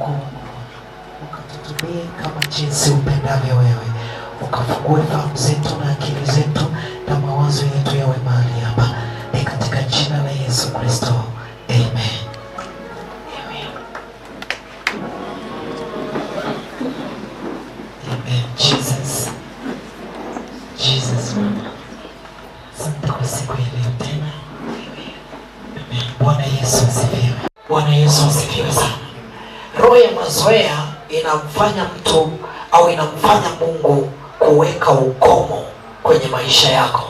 wako, ukatutumie kama jinsi upendavyo wewe, ukafungue fahamu zetu na akili zetu na mawazo yetu yawe mahali hapa, ni katika jina la Yesu Kristo, amen. Amen. Jesus, asante kwa siku ya leo tena. Amen. Bwana Yesu asifiwe. Bwana Yesu asifiwe sana. Roho ya mazoea inamfanya mtu au inamfanya Mungu kuweka ukomo kwenye maisha yako.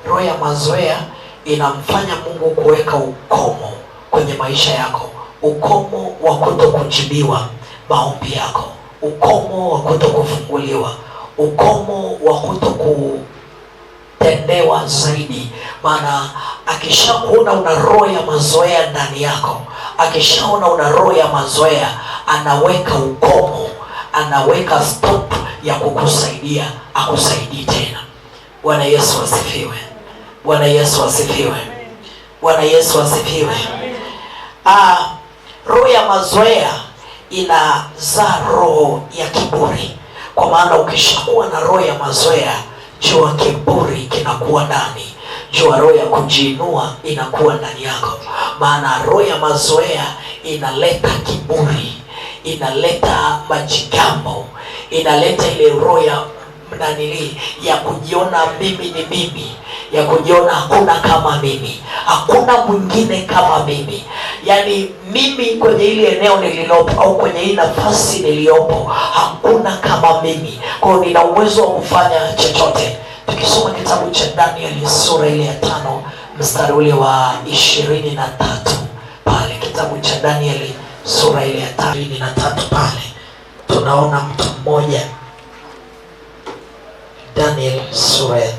Roho ya mazoea inamfanya Mungu kuweka ukomo kwenye maisha yako, ukomo wa kutokujibiwa maombi yako, ukomo wa kutokufunguliwa, ukomo wa kutokutendewa zaidi. Maana akishakuona una roho ya mazoea ndani yako, akishaona una roho ya mazoea, anaweka ukomo, anaweka stop ya kukusaidia, akusaidii tena. Bwana Yesu asifiwe. Bwana Yesu asifiwe. Bwana Yesu asifiwe. Roho ya mazoea inazaa roho ya kiburi. Kwa maana ukishakuwa na roho ya mazoea, jua kiburi kinakuwa ndani, jua roho ya kujiinua inakuwa ndani yako. Maana roho ya mazoea inaleta kiburi, inaleta majigambo, inaleta ile roho ya ya kujiona mimi ni mimi, ya kujiona hakuna kama mimi, hakuna mwingine kama mimi. Yani mimi kwenye ile eneo nililopo au kwenye hii nafasi niliyopo, hakuna kama mimi, kwa hiyo nina uwezo wa kufanya chochote. Tukisoma kitabu cha Daniel sura ile ya 5 mstari ule wa 23 pale, kitabu cha Daniel sura ile ya 23 pale, tunaona mtu mmoja. Daniel sura ya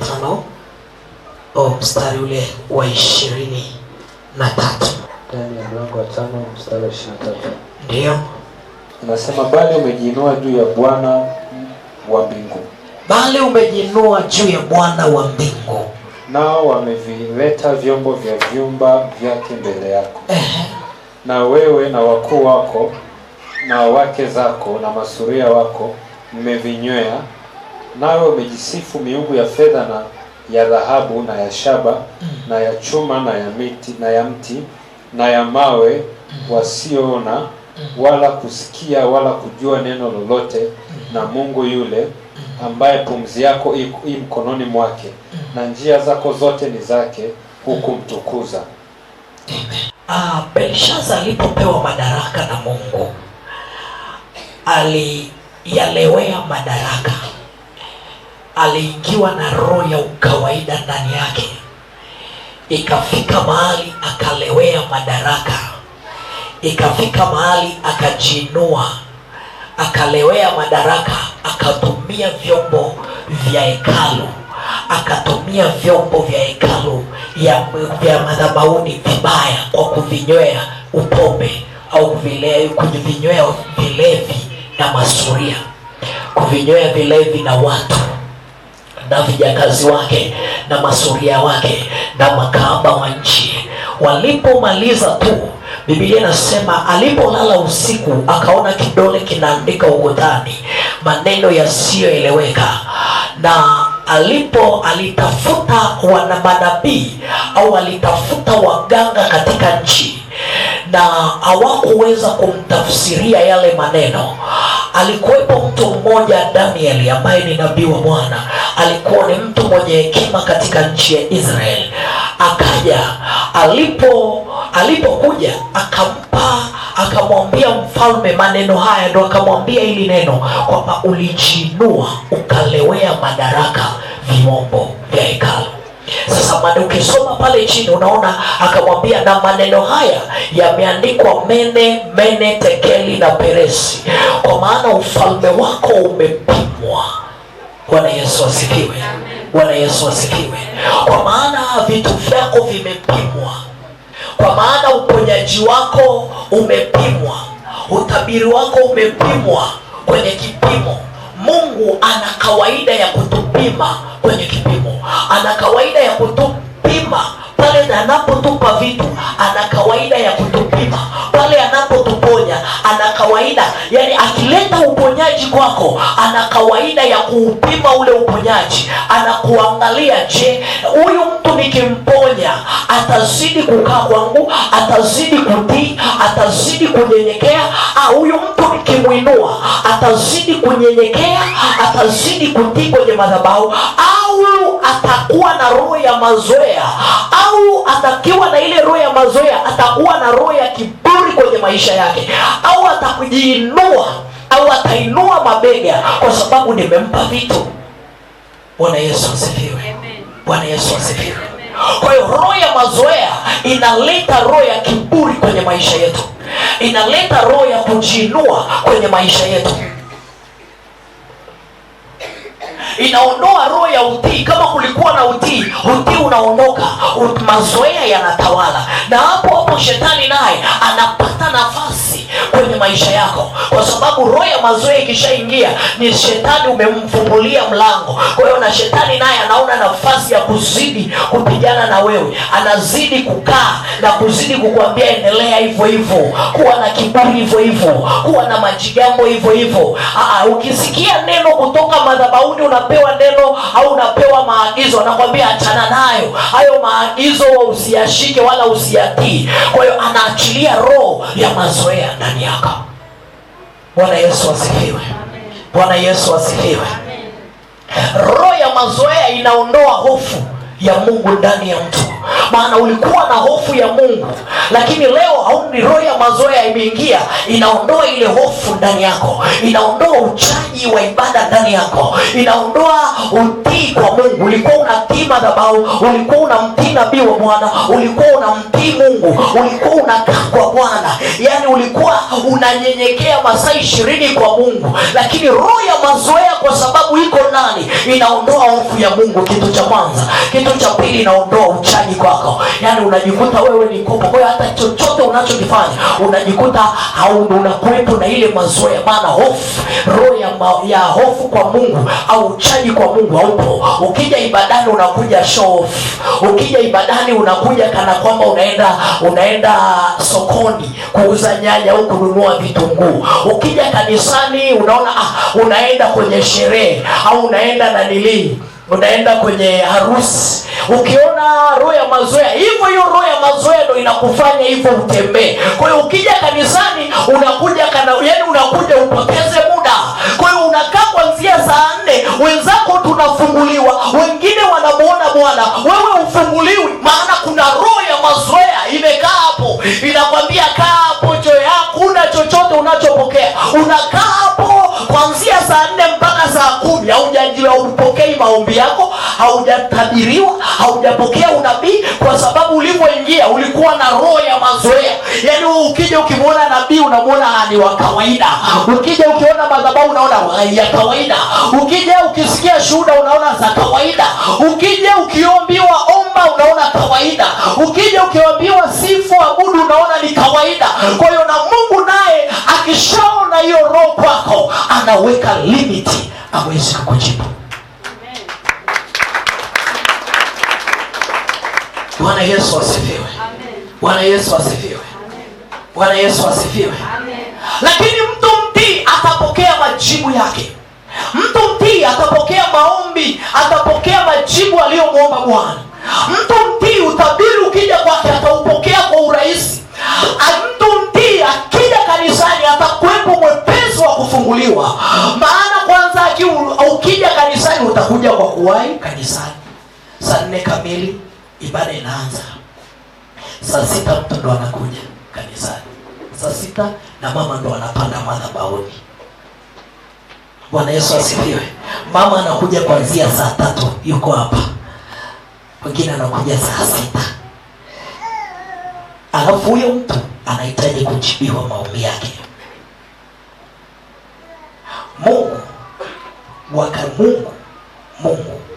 5 mstari ule wa 23. Daniel mlango wa 5 mstari wa 23. Ndio. Anasema bali umejiinua juu ya Bwana wa mbingu. Bali umejiinua juu ya Bwana wa mbingu. Nao wamevileta vyombo vya vyumba vyake mbele yako. Na wewe na wakuu wako na wake zako na masuria wako mmevinywea. Nawe umejisifu miungu ya fedha na ya dhahabu na ya shaba na ya chuma na ya miti na ya mti na ya mawe, wasioona wala kusikia wala kujua neno lolote, na Mungu yule ambaye pumzi yako i mkononi mwake na njia zako zote ni zake, hukumtukuza. Belshaza alipopewa madaraka na Mungu, aliyalewea madaraka, aliingiwa na roho ya ukawaida ndani yake. Ikafika mahali akalewea madaraka, ikafika mahali akajiinua, akalewea madaraka, akatumia vyombo vya hekalu, akatumia vyombo vya hekalu vya madhabahuni vibaya, kwa kuvinywea upombe au kuvinywea vilevi na masuria, kuvinywea vilevi na watu na vijakazi wake na masuria wake na makahaba wa nchi. Walipomaliza tu, Biblia inasema alipolala usiku akaona kidole kinaandika ukutani maneno yasiyoeleweka, na alitafuta wana manabii au alitafuta waganga katika nchi, na hawakuweza kumtafsiria yale maneno. Alikuwepo mtu mmoja Danieli, ambaye ni nabii wa Bwana. Alikuwa ni mtu mwenye hekima katika nchi ya Israeli. Akaja, alipokuja akamwambia mfalme maneno haya, ndo akamwambia hili neno kwamba ulijiinua ukalewea madaraka vyombo vya hekalu. Sasa ukisoma pale chini unaona akamwambia, na maneno haya yameandikwa mene tekeli na peresi, kwa maana ufalme wako umepimwa. Bwana Yesu asifiwe. Bwana Yesu asifiwe. Kwa maana vitu vyako vimepimwa, kwa maana uponyaji wako umepimwa, utabiri wako umepimwa kwenye kipimo. Mungu ana kawaida ya kutupima kwenye kipimo, ana kawaida ya kutupima pale anapotupa vitu, ana kawaida ya kutupima pale anapotuponya, ana kawaida kawaida. Yani akileta uponyaji kwako, ana kawaida ya kuupima ule uponyaji. Anakuangalia, je, huyu mtu nikimponya atazidi kukaa kwangu, atazidi kutii, atazidi kunyenyekea? Huyu mtu nikimuinua atazidi kunyenyekea, atazidi kutii kwenye madhabahu, au atakuwa na roho ya mazoea? Au atakiwa na ile roho ya mazoea, atakuwa na roho ya kiburi kwenye maisha yake? Au atakujiinua, au atainua mabega kwa sababu nimempa vitu? Bwana Yesu asifiwe. Bwana Yesu asifiwe. Kwa hiyo roho ya mazoea inaleta roho ya kiburi kwenye maisha yetu, inaleta roho ya kujiinua kwenye maisha yetu, inaondoa roho ya utii. Kama kulikuwa na utii, utii unaondoka, mazoea yanatawala, na hapo shetani naye anapata nafasi kwenye maisha yako, kwa sababu roho ya mazoea ikishaingia, ni shetani umemfungulia mlango. Kwa hiyo na shetani naye anaona nafasi ya kuzidi kupigana na wewe, anazidi kukaa na kuzidi kukuambia endelea hivyo hivyo, kuwa na kiburi hivyo hivyo, kuwa na majigambo hivyo hivyo. Ukisikia neno kutoka madhabahuni, unapewa neno au unapewa maagizo, anakuambia achana nayo, hayo maagizo usiyashike wala usiyatii. Kwa hiyo anaachilia roho ya mazoea ndani yako. Bwana Yesu asifiwe. Bwana Yesu asifiwe. Roho ya mazoea inaondoa hofu ya Mungu ndani ya mtu. Maana ulikuwa na hofu ya Mungu, lakini leo hauni, roho ya mazoea imeingia, inaondoa ile hofu ndani yako, inaondoa uchaji wa ibada ndani yako, inaondoa utii kwa Mungu. Ulikuwa unatii madhabahu, ulikuwa unamtii nabii wa Bwana, ulikuwa unamtii Mungu, ulikuwa unakaa kwa Bwana, yani ulikuwa unanyenyekea masaa 20 kwa Mungu. Lakini roho ya mazoea, kwa sababu iko ndani, inaondoa hofu ya Mungu. Kitu cha kwanza. Kitu cha pili, inaondoa uchaji kwako. Yani unajikuta wewe ni kopo. Kwa hiyo hata chochote unachokifanya unajikuta unakuwepo na ile mazoea. Maana hofu, roho ya hofu kwa Mungu au uchaji kwa Mungu haupo. Ukija ibadani unakuja show off. Ukija ibadani unakuja kana kwamba unaenda sokoni kuuza nyanya au kununua vitunguu. Ukija kanisani unaona unaenda kwenye sherehe au unaenda kwenye harusi. Ukiona roho ya mazoea hivyo, hiyo roho ya mazoea ndio inakufanya hivyo utembee. Kwa hiyo ukija kanisani unakuja unakuja upoteze muda. Kwa hiyo unakaa kuanzia saa 4, wenzako tunafunguliwa, wengine wanamuona Bwana, wewe ufunguliwi. Maana kuna roho ya mazoea imekaa hapo, inakwambia kaa hapo, hakuna chochote unachopokea. Unakaa hapo kuanzia saa 4 mpaka saa 10, haujapokea maombi yako, haujatabiriwa, haujapokea unabii, kwa sababu ulivyoingia ulikuwa na roho ya mazoea. Yani ukija ukimwona nabii unamwona ni wa kawaida, ukija ukiona madhabahu unaona ya kawaida, ukija ukisikia shuhuda unaona za kawaida, ukija ukiombiwa omba unaona kawaida, ukija ukiombiwa sifu abudu unaona ni kawaida. Kwa hiyo na Mungu naye akishaona hiyo roho kwako, anaweka limiti, hawezi kukujibu. Bwana Yesu asifiwe. Bwana Yesu asifiwe. Bwana Yesu asifiwe. Lakini mtu mtii atapokea majibu yake. Mtu mtii atapokea maombi, atapokea majibu aliyomuomba Bwana. Mtu mtii utabiri ukija kwake ataupokea kwa urahisi. Mtu mtii akija kanisani atakuwepo mwepesi wa kufunguliwa. Maana kwanza ukija kanisani utakuja kwa kuwahi kanisani. Saa 4 kamili ibada inaanza. Saa 6 mtu ndo anakuja kanisani. Saa 6 na mama ndo anapanda madhabahuni. Bwana Yesu asifiwe. Mama anakuja kuanzia saa 3 yuko hapa. Wengine anakuja saa 6. Alafu huyo mtu anahitaji kujibiwa maombi yake. Mungu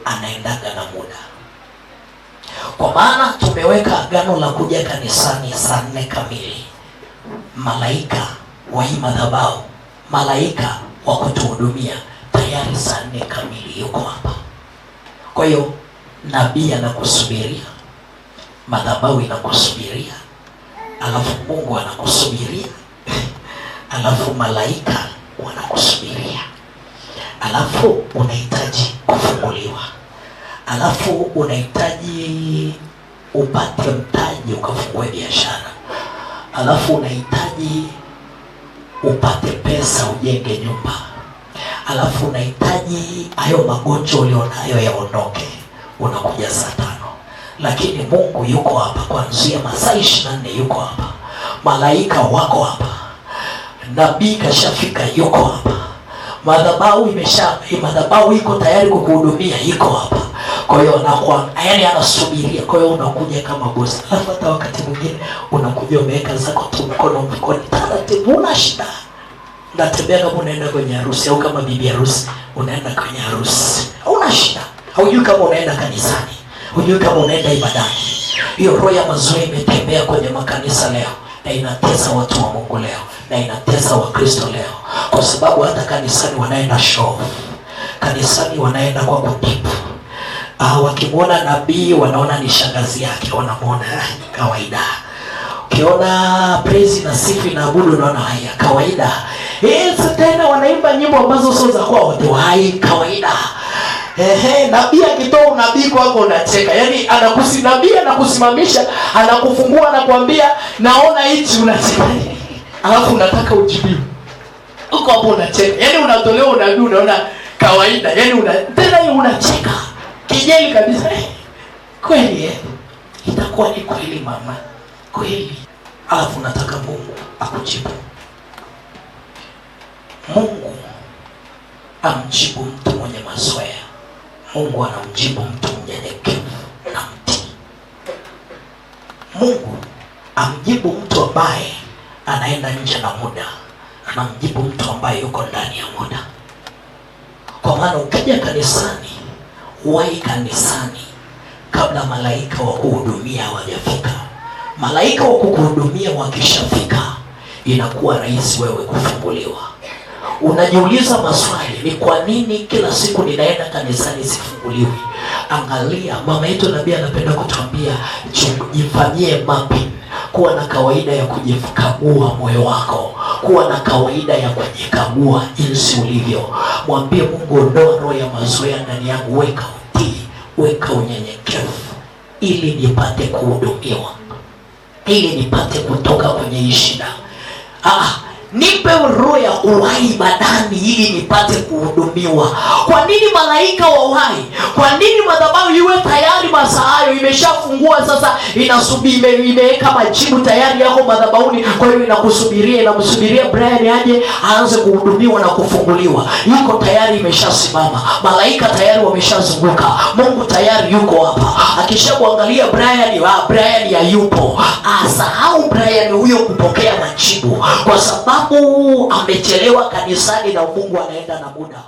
anaendaga na muda. Kwa maana tumeweka agano la kuja kanisani saa 4 kamili. Malaika wa hii madhabahu, malaika wa kutuhudumia tayari saa 4 kamili yuko hapa. Kwa hiyo nabii anakusubiria, madhabahu inakusubiria, alafu Mungu anakusubiria. alafu malaika wanakusubiria, alafu unahitaji kufunguliwa, alafu unahitaji upate mtaji ukafungue biashara, alafu unahitaji upate pesa ujenge nyumba, alafu unahitaji hayo magonjwa ulionayo yaondoke. Unakuja saa 5, lakini Mungu yuko hapa kuanzia masaa 24, yuko hapa, malaika wako hapa, nabii kashafika, yuko hapa, madhabahu iko tayari kukuhudumia, iko hapa. Kwa hiyo yaani anasubiria. Kwa hiyo unakuja kama bosi, alafu hata wakati mwingine unakuja umeweka zako tu mkono mfukoni, taratibu, una shida. Unatembea kama unaenda kwenye harusi, au kama bibi harusi unaenda kwenye harusi, una shida. Hujui kama unaenda kanisani, hujui kama unaenda ibadani. Hiyo roho ya mazoea imetembea kwenye makanisa leo, na inatesa watu wa Mungu leo, na inatesa Wakristo leo, kwa sababu hata kanisani wanaenda show, kanisani wanaenda kwa kutipu. Wakimwona nabii wanaona ni shangazi yake, wanamuona kawaida. Ukiona praise na sifi na abudu unaona haya kawaida. Tena wanaimba nyimbo ambazo sio za kwao, watu hai kawaida. Nabii akitoa unabii kwako unacheka. Yaani nabii anakusimamisha, anakufungua, anakuambia naona hichi, unacheka. Alafu unataka ujibiwe. Uko hapo unacheka. Yaani unatolewa unabii unaona kawaida. Yaani tena unacheka. Kijeli kabisa. Kweli itakuwa ni kweli mama. Kweli. Alafu nataka Mungu akujibu. Mungu amjibu mtu mwenye mazoea. Mungu anamjibu mtu mnyenyekevu na mtii. Mungu amjibu mtu ambaye anaenda nje na muda, anamjibu mtu ambaye yuko ndani ya muda. Kwa maana ukija kanisani, wahi kanisani kabla malaika wa kuhudumia hawajafika. Malaika wa kukuhudumia wakishafika, inakuwa rahisi wewe kufunguliwa. Unajiuliza maswali, ni kwa nini kila siku ninaenda kanisani sifunguliwi? Angalia, mama yetu nabii anapenda kutuambia jifanyie mapping. Kuwa na kawaida ya kujikagua moyo wako, kuwa na kawaida ya kujikagua jinsi ulivyo. Mwambie Mungu, ondoa roho ya mazoea ndani yangu, weka utii, weka unyenyekevu, ili nipate kuhudumiwa, ili nipate kutoka kwenye shida. Nipe roho ya uhai badani ili nipate kuhudumiwa. Kwa nini malaika wa uhai? Kwa nini madhabahu iwe tayari masaa hayo? Imeshafungua sasa, inasubiri, imeweka majibu tayari yako madhabahuni. Kwa hiyo inamsubiria Brian aje aanze kuhudumiwa na kufunguliwa. Yuko tayari, imeshasimama. Malaika tayari wameshazunguka. Mungu tayari yuko hapa. Akishakuangalia Brian hayupo, asahau Brian huyo kupokea majibu, kwa sababu amechelewa kanisani na Mungu anaenda na muda.